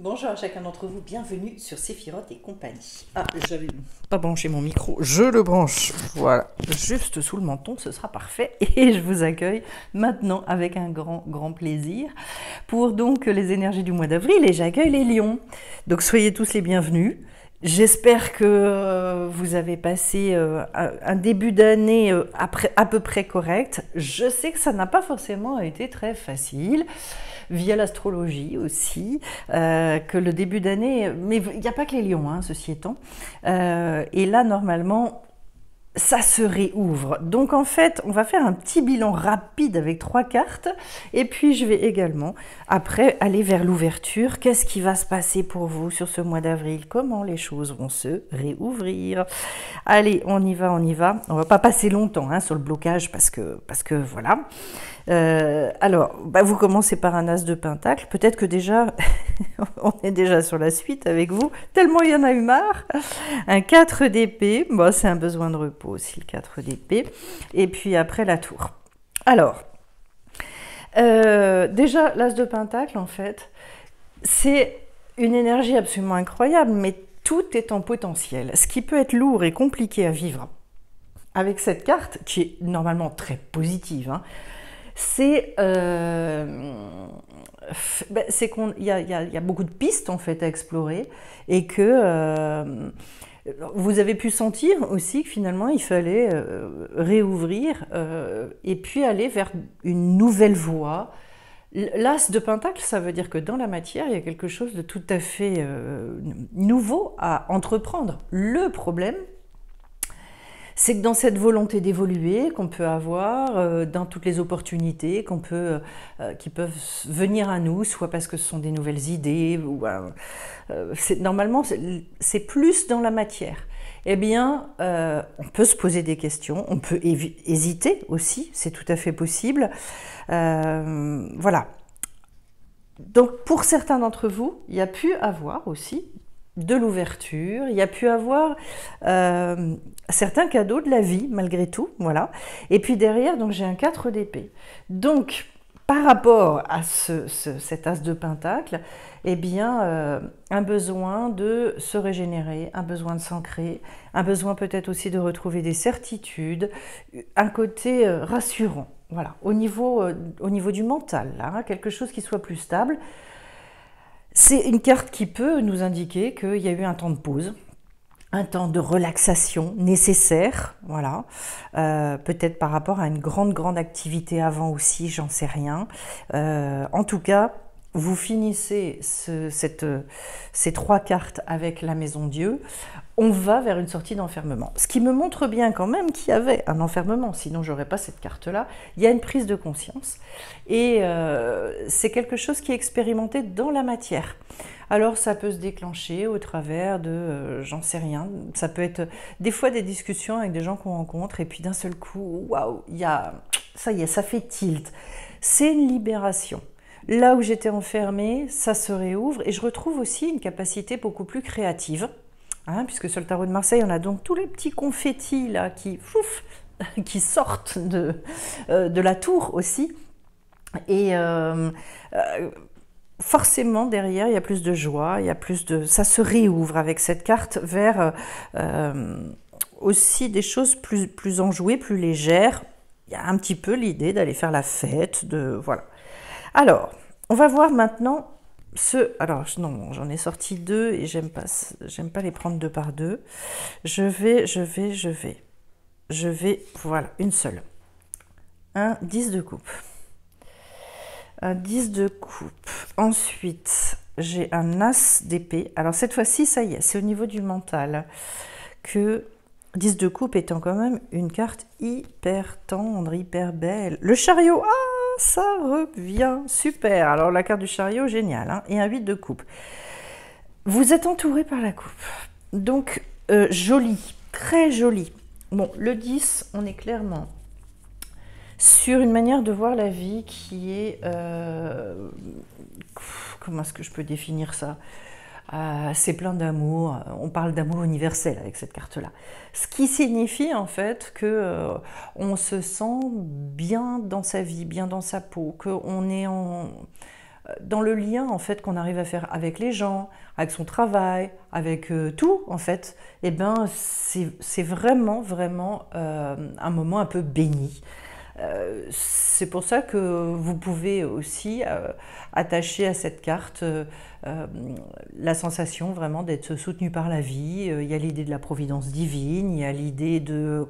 Bonjour à chacun d'entre vous, bienvenue sur Séphiroth et compagnie. Ah, j'avais pas branché mon micro, je le branche, voilà, juste sous le menton, ce sera parfait. Et je vous accueille maintenant avec un grand plaisir pour donc les énergies du mois d'avril et j'accueille les lions. Donc soyez tous les bienvenus. J'espère que vous avez passé un début d'année à peu près correct. Je sais que ça n'a pas forcément été très facile, via l'astrologie aussi, que le début d'année... Mais il n'y a pas que les lions, hein, ceci étant. Et là, normalement, ça se réouvre. Donc en fait, on va faire un petit bilan rapide avec 3 cartes. Et puis je vais également, après, aller vers l'ouverture. Qu'est-ce qui va se passer pour vous sur ce mois d'avril? Comment les choses vont se réouvrir? Allez, on y va, on y va. On va pas passer longtemps hein, sur le blocage parce que voilà. Alors, vous commencez par un as de pentacle. Peut-être que déjà, on est déjà sur la suite avec vous, tellement il y en a eu marre. Un 4 d'épée, bon, c'est un besoin de repos aussi, le 4 d'épée. Et puis après, la tour. Alors, déjà, l'as de pentacle, en fait, c'est une énergie absolument incroyable, mais tout est en potentiel. Ce qui peut être lourd et compliqué à vivre avec cette carte, qui est normalement très positive, hein, c'est qu'il y a beaucoup de pistes en fait à explorer et que vous avez pu sentir aussi que finalement il fallait réouvrir et puis aller vers une nouvelle voie. L'as de pentacle, ça veut dire que dans la matière, il y a quelque chose de tout à fait nouveau à entreprendre. Le problème, c'est que dans cette volonté d'évoluer qu'on peut avoir, dans toutes les opportunités qui peuvent venir à nous, soit parce que ce sont des nouvelles idées, ou normalement c'est plus dans la matière. Eh bien, on peut se poser des questions, on peut hésiter aussi, c'est tout à fait possible. Voilà. Donc pour certains d'entre vous, il y a pu avoir aussi de l'ouverture, il y a pu avoir certains cadeaux de la vie malgré tout, voilà. Et puis derrière, donc j'ai un 4 d'épée. Donc par rapport à cet as de pentacle, eh bien un besoin de se régénérer, un besoin de s'ancrer, un besoin peut-être aussi de retrouver des certitudes, un côté rassurant, voilà, au niveau du mental, là, hein, quelque chose qui soit plus stable. C'est une carte qui peut nous indiquer qu'il y a eu un temps de pause, un temps de relaxation nécessaire, voilà. Peut-être par rapport à une grande activité avant aussi, j'en sais rien. En tout cas, vous finissez ces 3 cartes avec la Maison Dieu. On va vers une sortie d'enfermement. Ce qui me montre bien quand même qu'il y avait un enfermement, sinon j'aurais pas cette carte-là. Il y a une prise de conscience et c'est quelque chose qui est expérimenté dans la matière. Alors ça peut se déclencher au travers de, j'en sais rien, ça peut être des fois des discussions avec des gens qu'on rencontre et puis d'un seul coup, waouh, ça y est, ça fait tilt. C'est une libération. Là où j'étais enfermée, ça se réouvre et je retrouve aussi une capacité beaucoup plus créative. Hein, puisque sur le tarot de Marseille, on a donc tous les petits confettis là qui sortent de la tour aussi. Et forcément, derrière, il y a plus de joie, ça se réouvre avec cette carte vers aussi des choses plus enjouées, plus légères. Il y a un petit peu l'idée d'aller faire la fête, voilà. Alors, on va voir maintenant... Alors non, j'en ai sorti 2 et j'aime pas les prendre 2 par 2. Je vais, voilà, une seule. Un 10 de coupe. Un 10 de coupe. Ensuite, j'ai un as d'épée. Alors cette fois-ci, ça y est, c'est au niveau du mental que 10 de coupe étant quand même une carte hyper tendre, hyper belle. Le chariot, ça revient, super. Alors la carte du chariot, génial, hein, et un 8 de coupe. Vous êtes entouré par la coupe, donc joli, très joli. Bon, le 10, on est clairement sur une manière de voir la vie qui est... comment est-ce que je peux définir ça? C'est plein d'amour, on parle d'amour universel avec cette carte-là. Ce qui signifie en fait que on se sent bien dans sa vie, bien dans sa peau, qu'on est dans le lien en fait qu'on arrive à faire avec les gens, avec son travail, avec tout en fait, eh ben c'est vraiment un moment un peu béni. C'est pour ça que vous pouvez aussi attacher à cette carte la sensation vraiment d'être soutenu par la vie. Il y a l'idée de la providence divine, il y a l'idée de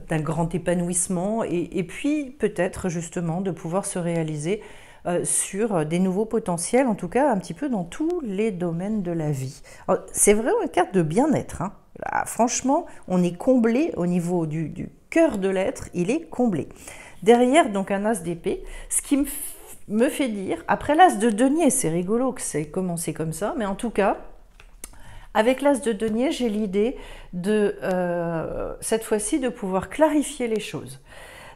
d'un grand épanouissement et puis peut-être justement de pouvoir se réaliser sur des nouveaux potentiels, en tout cas un petit peu dans tous les domaines de la vie. C'est vraiment une carte de bien-être, hein. Là, franchement, on est comblé au niveau du cœur de l'être, il est comblé. Derrière, donc un as d'épée, ce qui me fait dire, après l'as de denier, c'est rigolo que c'est commencé comme ça, mais en tout cas, avec l'as de denier, j'ai l'idée de, cette fois-ci, de pouvoir clarifier les choses.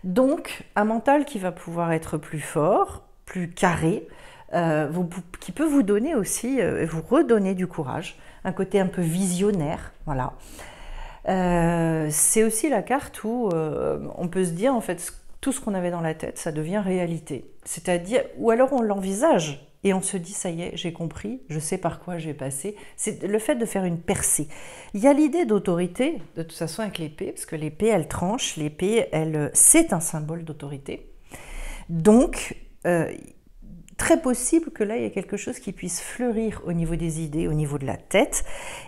Donc, un mental qui va pouvoir être plus fort, plus carré, qui peut vous donner aussi, vous redonner du courage, un côté un peu visionnaire, voilà. C'est aussi la carte où on peut se dire, en fait, tout ce qu'on avait dans la tête, ça devient réalité. C'est-à-dire, ou alors on l'envisage et on se dit, ça y est, j'ai compris, je sais par quoi je vais passer. C'est le fait de faire une percée. Il y a l'idée d'autorité, de toute façon avec l'épée, parce que l'épée, elle tranche, l'épée, c'est un symbole d'autorité. Donc, très possible que là, il y ait quelque chose qui puisse fleurir au niveau des idées, au niveau de la tête.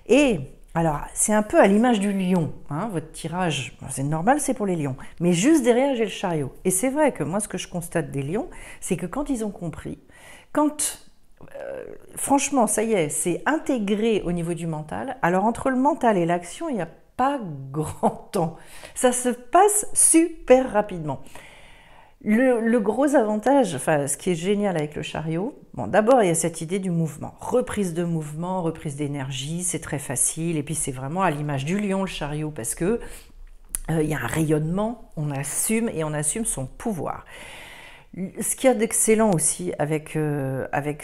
Et alors, c'est un peu à l'image du lion, hein, votre tirage, c'est normal, c'est pour les lions. Mais juste derrière, j'ai le chariot. Et c'est vrai que moi, ce que je constate des lions, c'est que quand ils ont compris, quand, franchement, ça y est, c'est intégré au niveau du mental, alors entre le mental et l'action, il n'y a pas grand temps. Ça se passe super rapidement. Le gros avantage, enfin, ce qui est génial avec le chariot, bon, d'abord il y a cette idée du mouvement, reprise de mouvement, reprise d'énergie, c'est très facile, et puis c'est vraiment à l'image du lion le chariot, parce que il y a un rayonnement, on assume et on assume son pouvoir. Ce qu'il y a d'excellent aussi avec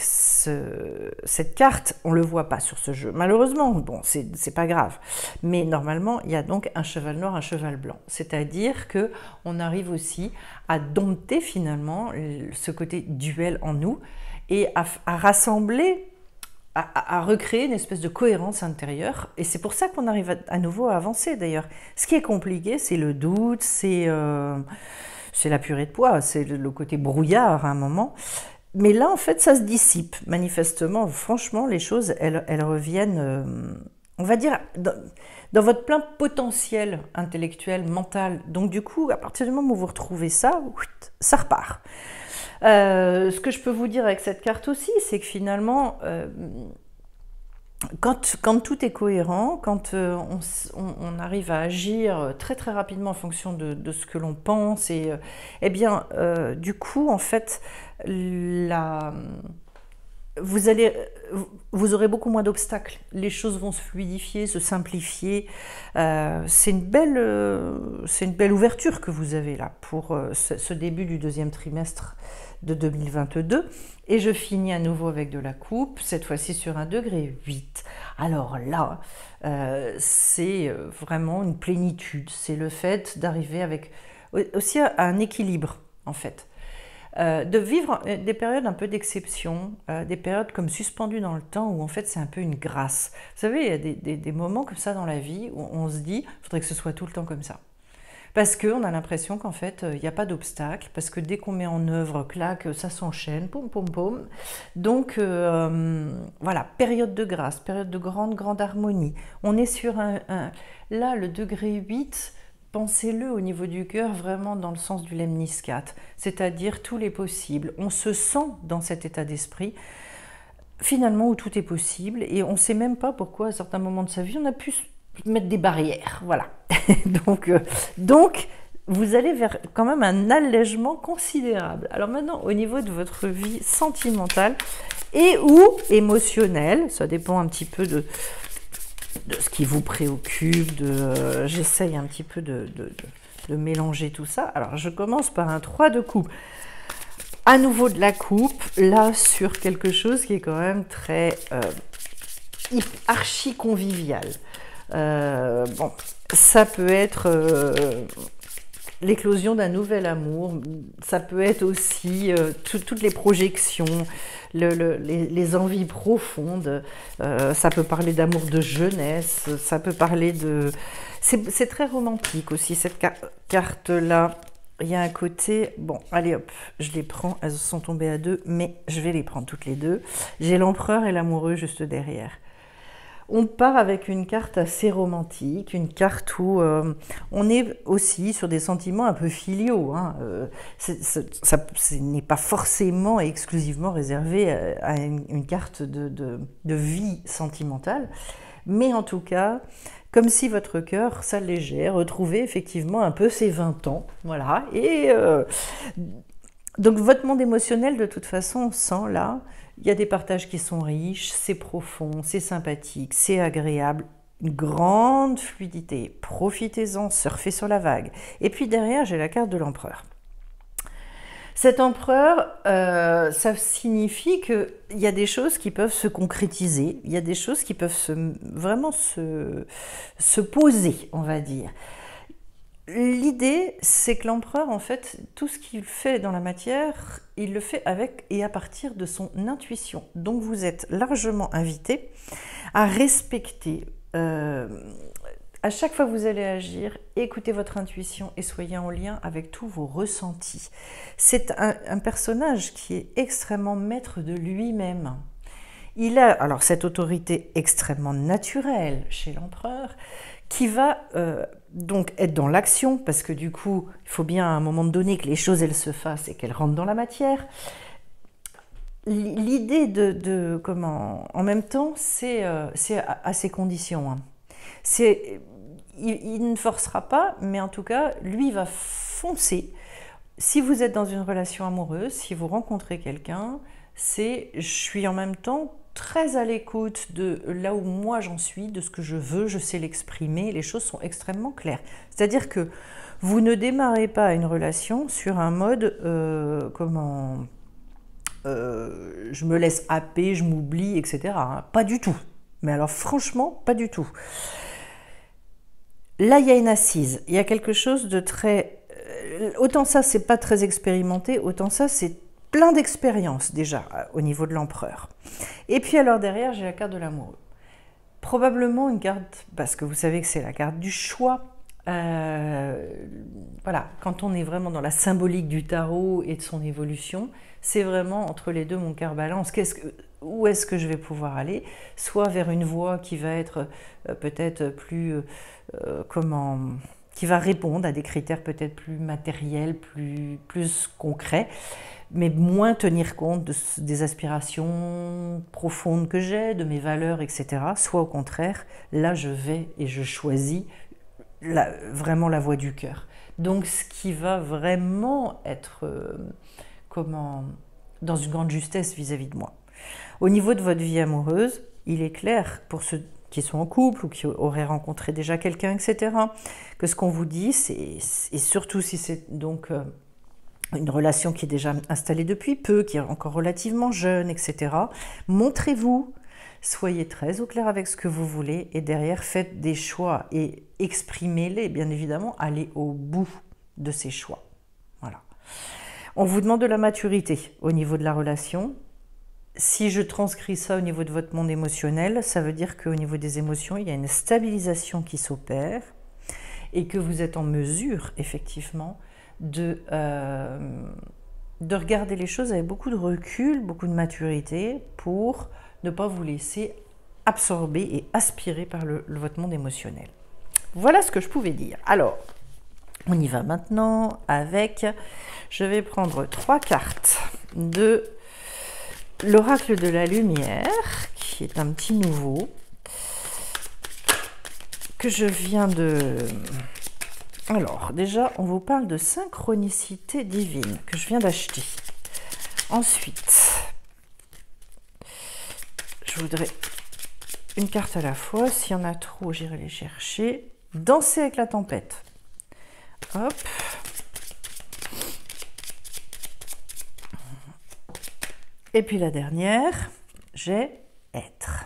cette carte, on ne le voit pas sur ce jeu. Malheureusement, bon, c'est pas grave. Mais normalement, il y a donc un cheval noir, un cheval blanc. C'est-à-dire qu'on arrive aussi à dompter finalement ce côté duel en nous et à rassembler, à recréer une espèce de cohérence intérieure. Et c'est pour ça qu'on arrive à nouveau à avancer d'ailleurs. Ce qui est compliqué, c'est le doute, c'est la purée de pois, c'est le côté brouillard à un moment. Mais là, en fait, ça se dissipe. Manifestement, franchement, les choses, elles reviennent, on va dire, dans votre plein potentiel intellectuel, mental. Donc, du coup, à partir du moment où vous retrouvez ça, ça repart. Ce que je peux vous dire avec cette carte aussi, c'est que finalement, quand tout est cohérent, quand on arrive à agir très très rapidement en fonction de ce que l'on pense, et eh bien, du coup, en fait, vous aurez beaucoup moins d'obstacles. Les choses vont se fluidifier, se simplifier. C'est une belle ouverture que vous avez là pour ce début du deuxième trimestre de 2022. Et je finis à nouveau avec de la coupe, cette fois-ci sur un degré 8. Alors là, c'est vraiment une plénitude. C'est le fait d'arriver avec aussi à un équilibre, en fait. De vivre des périodes un peu d'exception, des périodes comme suspendues dans le temps où en fait c'est un peu une grâce. Vous savez, il y a des moments comme ça dans la vie où on se dit, il faudrait que ce soit tout le temps comme ça. Parce qu'on a l'impression qu'en fait, il n'y a pas d'obstacle, parce que dès qu'on met en œuvre, clac, ça s'enchaîne, poum, poum, poum. Donc, voilà, période de grâce, période de grande harmonie. On est sur là, le degré 8, pensez-le au niveau du cœur, vraiment dans le sens du lemniscate, c'est-à-dire tous les possibles. On se sent dans cet état d'esprit, finalement, où tout est possible, et on ne sait même pas pourquoi, à certains moments de sa vie, on a pu mettre des barrières, voilà. donc, vous allez vers quand même un allègement considérable. Alors maintenant, au niveau de votre vie sentimentale et ou émotionnelle, ça dépend un petit peu de ce qui vous préoccupe, j'essaye un petit peu de mélanger tout ça. Alors, je commence par un 3 de coupe. À nouveau de la coupe, là, sur quelque chose qui est quand même très archi convivial. Bon, ça peut être l'éclosion d'un nouvel amour. Ça peut être aussi toutes les projections, les envies profondes. Ça peut parler d'amour de jeunesse, ça peut parler de... C'est très romantique aussi, cette carte-là. Il y a un côté... Bon, allez hop, je les prends. Elles sont tombées à deux, mais je vais les prendre toutes les deux. J'ai l'empereur et l'amoureux juste derrière. On part avec une carte assez romantique, une carte où on est aussi sur des sentiments un peu filiaux. Hein. Ce n'est pas forcément et exclusivement réservé à une carte de vie sentimentale, mais en tout cas, comme si votre cœur s'allégeait, retrouvait effectivement un peu ses 20 ans. Voilà. Et donc votre monde émotionnel, de toute façon, on sent là, il y a des partages qui sont riches, c'est profond, c'est sympathique, c'est agréable, une grande fluidité. Profitez-en, surfez sur la vague. Et puis derrière, j'ai la carte de l'empereur. Cet empereur, ça signifie qu'il y a des choses qui peuvent se concrétiser, il y a des choses qui peuvent vraiment se poser, on va dire. L'idée, c'est que l'empereur, en fait, tout ce qu'il fait dans la matière, il le fait avec et à partir de son intuition. Donc vous êtes largement invité à respecter, à chaque fois que vous allez agir, écoutez votre intuition et soyez en lien avec tous vos ressentis. C'est un personnage qui est extrêmement maître de lui-même. Il a alors cette autorité extrêmement naturelle chez l'empereur, qui va donc être dans l'action, parce que du coup, il faut bien à un moment donné que les choses elles se fassent et qu'elles rentrent dans la matière. L'idée de comment, en même temps, c'est à ses conditions. Hein. Il ne forcera pas, mais en tout cas, lui va foncer. Si vous êtes dans une relation amoureuse, si vous rencontrez quelqu'un, je suis en même temps très à l'écoute de là où moi j'en suis, de ce que je veux, je sais l'exprimer, les choses sont extrêmement claires. C'est-à-dire que vous ne démarrez pas une relation sur un mode je me laisse happer, je m'oublie, etc. Hein. Pas du tout. Mais alors franchement, pas du tout. Là, il y a une assise, il y a quelque chose de très... autant ça, c'est pas très expérimenté, autant ça, c'est plein d'expériences déjà au niveau de l'empereur. Et puis alors derrière, j'ai la carte de l'amoureux. Probablement une carte, parce que vous savez que c'est la carte du choix. Voilà, quand on est vraiment dans la symbolique du tarot et de son évolution, c'est vraiment entre les deux mon cœur balance. Où est-ce que je vais pouvoir aller? Soit vers une voie qui va être peut-être plus... qui va répondre à des critères peut-être plus matériels, plus concrets, mais moins tenir compte des aspirations profondes que j'ai, de mes valeurs, etc. Soit au contraire, là je vais et je choisis vraiment la voie du cœur. Donc ce qui va vraiment être dans une grande justesse vis-à-vis de moi. Au niveau de votre vie amoureuse, il est clair pour ceux qui sont en couple ou qui auraient rencontré déjà quelqu'un, etc., que ce qu'on vous dit, et surtout si c'est donc une relation qui est déjà installée depuis peu, qui est encore relativement jeune, etc., montrez-vous, soyez très au clair avec ce que vous voulez et derrière faites des choix et exprimez-les, bien évidemment, allez au bout de ces choix. Voilà. On vous demande de la maturité au niveau de la relation. Si je transcris ça au niveau de votre monde émotionnel, ça veut dire qu'au niveau des émotions, il y a une stabilisation qui s'opère et que vous êtes en mesure, effectivement, de regarder les choses avec beaucoup de recul, beaucoup de maturité pour ne pas vous laisser absorber et aspirer par votre monde émotionnel. Voilà ce que je pouvais dire. Alors, on y va maintenant avec... Je vais prendre 3 cartes de l'oracle de la lumière, qui est un petit nouveau, que je viens de... Alors, déjà, on vous parle de synchronicité divine, que je viens d'acheter. Ensuite, je voudrais une carte à la fois. S'il y en a trop, j'irai les chercher. Danser avec la tempête. Hop. Et puis la dernière, j'ai être.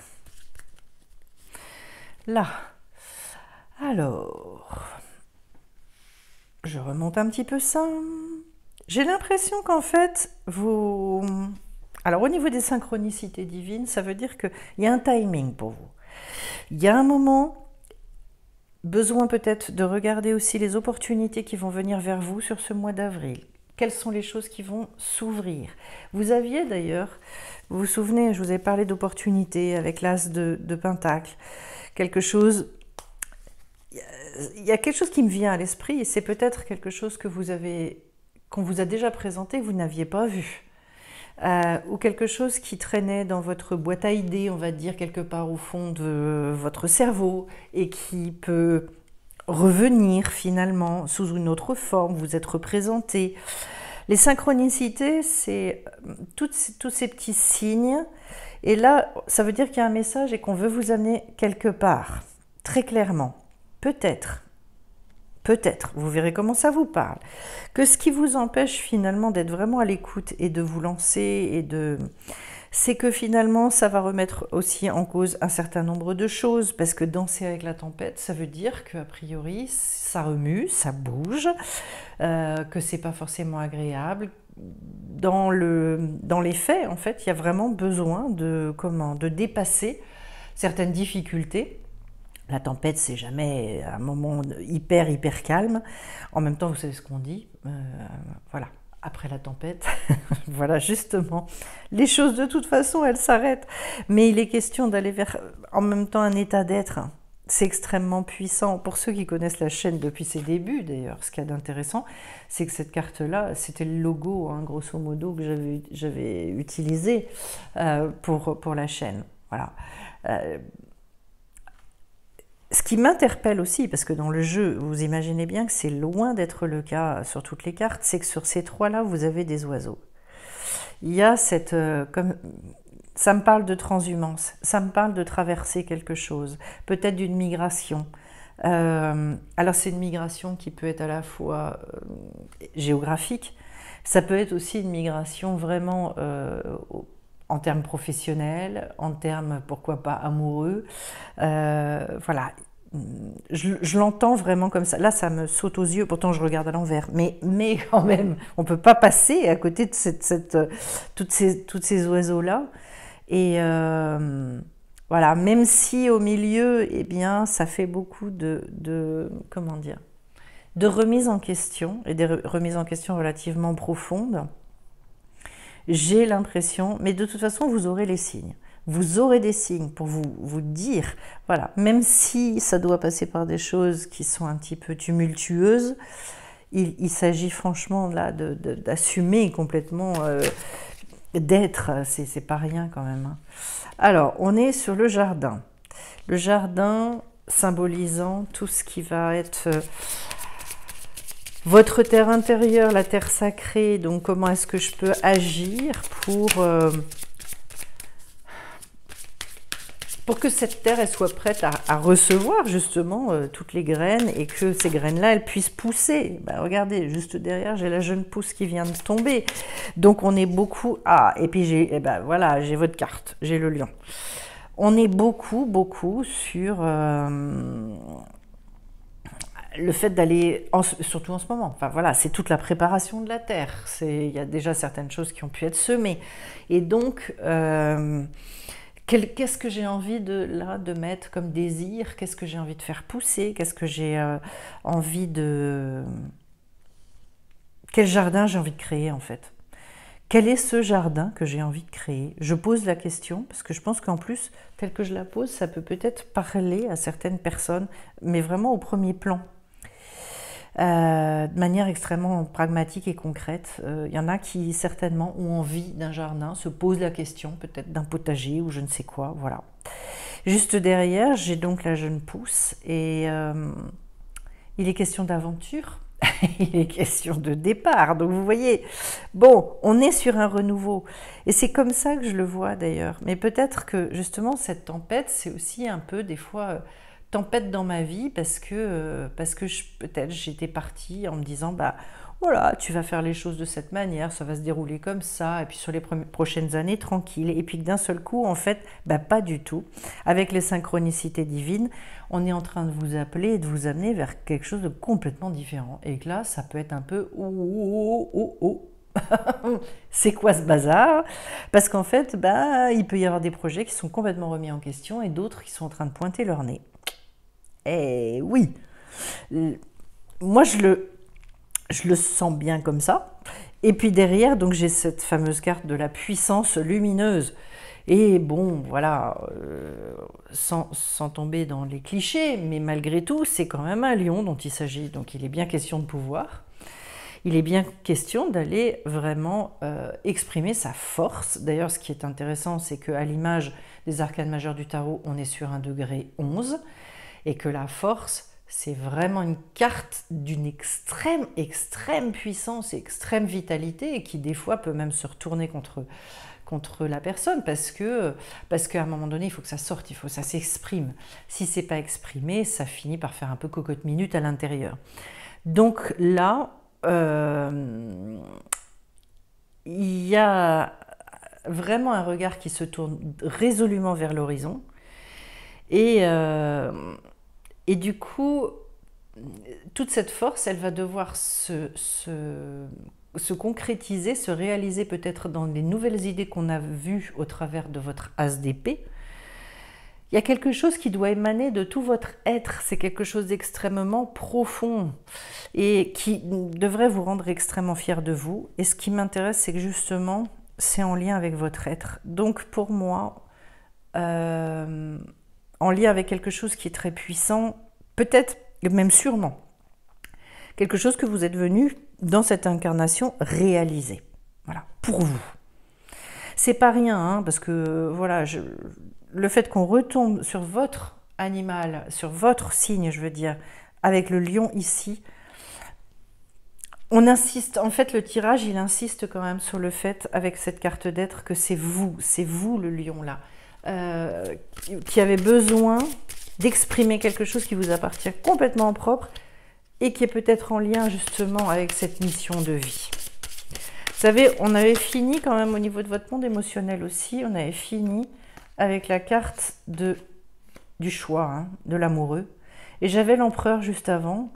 Là. Alors, Je remonte un petit peu ça. J'ai l'impression qu'en fait, vous... Alors au niveau des synchronicités divines, ça veut dire qu'il y a un timing pour vous. Il y a un moment, besoin peut-être de regarder aussi les opportunités qui vont venir vers vous sur ce mois d'avril. Quelles sont les choses qui vont s'ouvrir? Vous aviez d'ailleurs, vous vous souvenez, je vous ai parlé d'opportunités avec l'as de Pentacle. Quelque chose, il y a quelque chose qui me vient à l'esprit et c'est peut-être quelque chose que vous avez, qu'on vous a déjà présenté que vous n'aviez pas vu. Ou quelque chose qui traînait dans votre boîte à idées, on va dire, quelque part au fond de votre cerveau et qui peut revenir finalement sous une autre forme, vous être représenté. Les synchronicités, c'est tous ces petits signes. Et là, ça veut dire qu'il y a un message et qu'on veut vous amener quelque part, très clairement. Peut-être, vous verrez comment ça vous parle, que ce qui vous empêche finalement d'être vraiment à l'écoute et de vous lancer, c'est que finalement ça va remettre aussi en cause un certain nombre de choses, parce que danser avec la tempête, ça veut dire qu'a priori ça remue, ça bouge, que c'est pas forcément agréable. Dans les faits, en fait, il y a vraiment besoin de dépasser certaines difficultés. La tempête, c'est jamais un moment hyper calme. En même temps, vous savez ce qu'on dit, voilà, après la tempête, voilà, justement, les choses de toute façon, elles s'arrêtent. Mais il est question d'aller vers, en même temps, un état d'être. C'est extrêmement puissant. Pour ceux qui connaissent la chaîne depuis ses débuts, d'ailleurs, ce qu'il y a d'intéressant, c'est que cette carte-là, c'était le logo, hein, grosso modo, que j'avais utilisé pour la chaîne. Voilà. Ce qui m'interpelle aussi, parce que dans le jeu, vous imaginez bien que c'est loin d'être le cas sur toutes les cartes, c'est que sur ces trois-là, vous avez des oiseaux. Il y a cette... ça me parle de transhumance, ça me parle de traverser quelque chose, peut-être d'une migration. Alors c'est une migration qui peut être à la fois géographique, ça peut être aussi une migration vraiment... en termes professionnels, en termes, pourquoi pas, amoureux. Voilà, je l'entends vraiment comme ça. Là, ça me saute aux yeux, pourtant je regarde à l'envers. Mais quand même, on ne peut pas passer à côté de toutes ces oiseaux-là. Et voilà, même si au milieu, eh bien, ça fait beaucoup comment dire, de remises en question, et des remises en question relativement profondes. J'ai l'impression, mais de toute façon, vous aurez les signes. Vous aurez des signes pour vous dire, voilà, même si ça doit passer par des choses qui sont un petit peu tumultueuses, il s'agit franchement là d'assumer complètement, d'être, c'est pas rien quand même. Hein. Alors, on est sur le jardin. Le jardin symbolisant tout ce qui va être... votre terre intérieure, la terre sacrée, donc comment est-ce que je peux agir pour que cette terre elle soit prête à recevoir justement toutes les graines et que ces graines-là, elles puissent pousser. Ben, regardez, juste derrière, j'ai la jeune pousse qui vient de tomber. Donc on est beaucoup... Ah, et puis ben, voilà, j'ai votre carte, j'ai le lion. On est beaucoup sur... le fait d'aller, surtout en ce moment, enfin voilà, c'est toute la préparation de la terre. Il y a déjà certaines choses qui ont pu être semées. Et donc, qu'est-ce que j'ai envie de mettre comme désir? Qu'est-ce que j'ai envie de faire pousser? Qu'est-ce que j'ai envie de... Quel jardin j'ai envie de créer en fait? Quel est ce jardin que j'ai envie de créer? Je pose la question parce que je pense qu'en plus, tel que je la pose, ça peut peut-être parler à certaines personnes, mais vraiment au premier plan. De manière extrêmement pragmatique et concrète. Il y en a qui certainement ont envie d'un jardin, se posent la question peut-être d'un potager ou je ne sais quoi, voilà. Juste derrière, j'ai donc la jeune pousse et il est question d'aventure, il est question de départ. Donc vous voyez, bon, on est sur un renouveau et c'est comme ça que je le vois d'ailleurs. Mais peut-être que justement cette tempête, c'est aussi un peu des fois... tempête dans ma vie parce que peut-être j'étais partie en me disant bah voilà, tu vas faire les choses de cette manière, ça va se dérouler comme ça, et puis sur les prochaines années, tranquille. Et puis d'un seul coup, en fait, bah, pas du tout. Avec les synchronicités divines, on est en train de vous appeler et de vous amener vers quelque chose de complètement différent. Et que là, ça peut être un peu oh, oh, oh, oh. C'est quoi ce bazar? Parce qu'en fait, bah, il peut y avoir des projets qui sont complètement remis en question et d'autres qui sont en train de pointer leur nez. Et oui, moi je le sens bien comme ça. Et puis derrière, donc j'ai cette fameuse carte de la puissance lumineuse. Et bon, voilà, sans tomber dans les clichés, mais malgré tout, c'est quand même un lion dont il s'agit. Donc il est bien question de pouvoir. Il est bien question d'aller vraiment exprimer sa force. D'ailleurs, ce qui est intéressant, c'est qu'à l'image des arcanes majeures du tarot, on est sur un degré 11. Et que la force, c'est vraiment une carte d'une extrême, extrême puissance et extrême vitalité et qui des fois peut même se retourner contre la personne parce qu'à un moment donné, il faut que ça sorte, il faut que ça s'exprime. Si c'est pas exprimé, ça finit par faire un peu cocotte minute à l'intérieur. Donc là, il y a vraiment un regard qui se tourne résolument vers l'horizon et du coup, toute cette force, elle va devoir se concrétiser, se réaliser peut-être dans les nouvelles idées qu'on a vues au travers de votre as d'épée. Il y a quelque chose qui doit émaner de tout votre être, c'est quelque chose d'extrêmement profond et qui devrait vous rendre extrêmement fier de vous. Et ce qui m'intéresse, c'est que justement, c'est en lien avec votre être. Donc pour moi, en lien avec quelque chose qui est très puissant, peut-être, même sûrement, quelque chose que vous êtes venu dans cette incarnation réaliser. Voilà, pour vous. C'est pas rien, hein, parce que voilà, le fait qu'on retombe sur votre animal, sur votre signe, je veux dire, avec le lion ici, on insiste, en fait le tirage, il insiste quand même sur le fait, avec cette carte d'être, que c'est vous le lion là, qui avez besoin d'exprimer quelque chose qui vous appartient complètement propre et qui est peut-être en lien justement avec cette mission de vie. Vous savez, on avait fini quand même au niveau de votre monde émotionnel aussi, on avait fini avec la carte du choix, hein, de l'amoureux. Et j'avais l'empereur juste avant.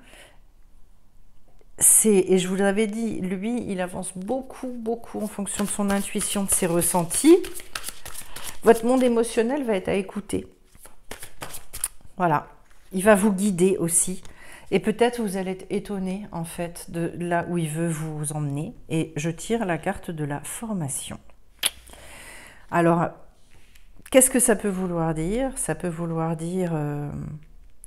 Et je vous l'avais dit, lui, il avance beaucoup, beaucoup en fonction de son intuition, de ses ressentis. Votre monde émotionnel va être à écouter. Voilà, il va vous guider aussi. Et peut-être vous allez être étonné en fait de là où il veut vous emmener. Et je tire la carte de la formation. Alors, qu'est-ce que ça peut vouloir dire? Ça peut vouloir dire...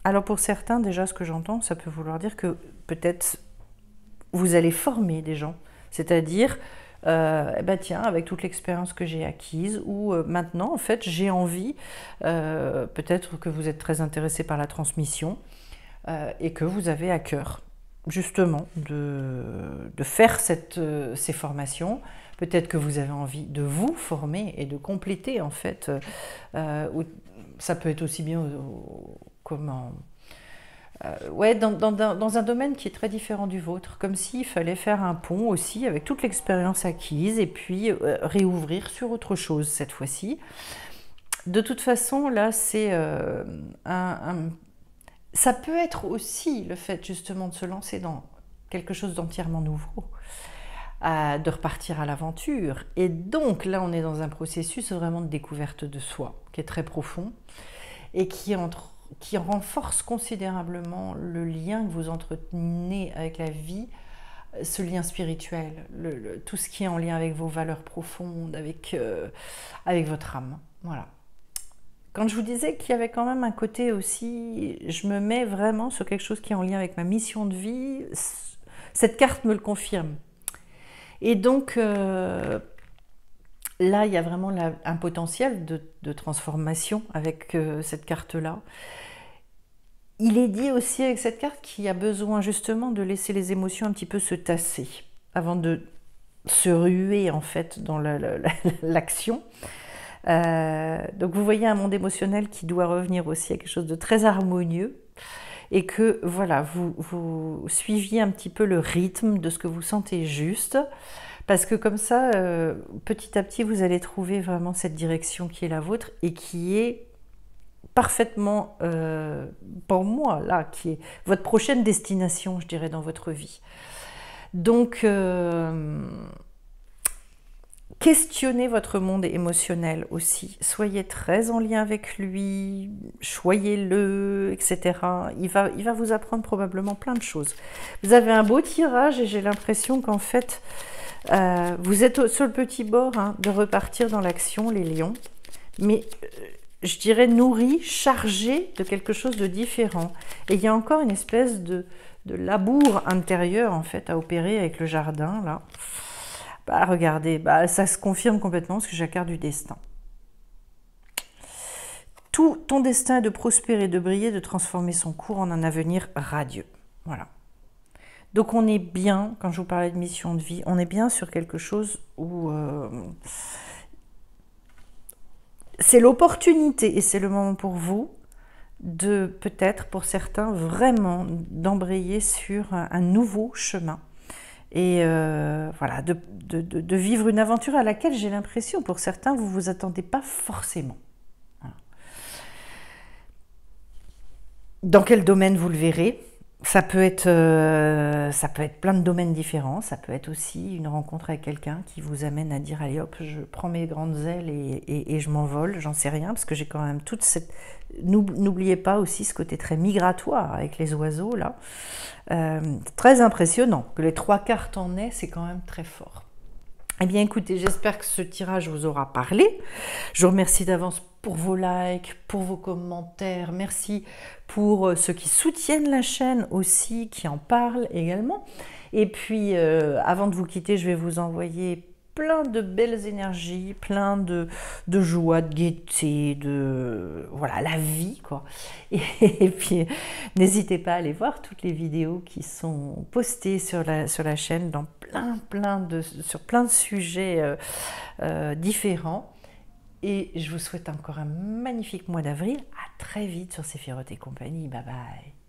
Alors pour certains, déjà ce que j'entends, ça peut vouloir dire que peut-être vous allez former des gens. C'est-à-dire... tiens, avec toute l'expérience que j'ai acquise, ou maintenant, en fait, j'ai envie, peut-être que vous êtes très intéressé par la transmission, et que vous avez à cœur, justement, de faire ces formations. Peut-être que vous avez envie de vous former et de compléter, en fait. Ça peut être aussi bien dans un domaine qui est très différent du vôtre, comme s'il fallait faire un pont aussi avec toute l'expérience acquise et puis réouvrir sur autre chose cette fois-ci. De toute façon, là, c'est ça peut être aussi le fait justement de se lancer dans quelque chose d'entièrement nouveau, de repartir à l'aventure. Et donc là, on est dans un processus vraiment de découverte de soi qui est très profond et qui renforce considérablement le lien que vous entretenez avec la vie, ce lien spirituel, tout ce qui est en lien avec vos valeurs profondes, avec votre âme. Voilà. Quand je vous disais qu'il y avait quand même un côté aussi, je me mets vraiment sur quelque chose qui est en lien avec ma mission de vie, cette carte me le confirme. Et donc, là, il y a vraiment un potentiel de transformation avec cette carte-là. Il est dit aussi avec cette carte qu'il y a besoin justement de laisser les émotions un petit peu se tasser avant de se ruer en fait dans l'action. Donc vous voyez un monde émotionnel qui doit revenir aussi à quelque chose de très harmonieux et que voilà, vous suiviez un petit peu le rythme de ce que vous sentez juste, parce que comme ça, petit à petit, vous allez trouver vraiment cette direction qui est la vôtre et qui est parfaitement, pour moi, là, qui est votre prochaine destination, je dirais, dans votre vie. Donc, questionnez votre monde émotionnel aussi. Soyez très en lien avec lui, choyez-le, etc. Il va vous apprendre probablement plein de choses. Vous avez un beau tirage et j'ai l'impression qu'en fait, vous êtes sur le petit bord de repartir dans l'action, les lions. Mais je dirais nourri, chargé de quelque chose de différent. Et il y a encore une espèce de labour intérieur en fait à opérer avec le jardin là. Bah regardez, bah, ça se confirme complètement parce que j'ai la carte du destin. Tout ton destin est de prospérer, de briller, de transformer son cours en un avenir radieux. Voilà. Donc on est bien, quand je vous parlais de mission de vie, on est bien sur quelque chose où c'est l'opportunité et c'est le moment pour vous de peut-être pour certains vraiment d'embrayer sur un nouveau chemin. Et voilà, de vivre une aventure à laquelle j'ai l'impression, pour certains, vous ne vous attendez pas forcément. Voilà. Dans quel domaine vous le verrez? Ça peut être plein de domaines différents. Ça peut être aussi une rencontre avec quelqu'un qui vous amène à dire allez hop, je prends mes grandes ailes et je m'envole. J'en sais rien parce que j'ai quand même toute cette... N'oubliez pas aussi ce côté très migratoire avec les oiseaux là. Très impressionnant. Que les 3 cartes en aient, c'est quand même très fort. Eh bien écoutez, j'espère que ce tirage vous aura parlé. Je vous remercie d'avance pour vos likes, pour vos commentaires. Merci pour ceux qui soutiennent la chaîne aussi, qui en parlent également. Et puis, avant de vous quitter, je vais vous envoyer plein de belles énergies, plein de joie, de gaieté, de voilà, la vie quoi. Et puis n'hésitez pas à aller voir toutes les vidéos qui sont postées sur la chaîne dans sur plein de sujets différents. Et je vous souhaite encore un magnifique mois d'avril. À très vite sur Séphiroth et compagnie. Bye bye.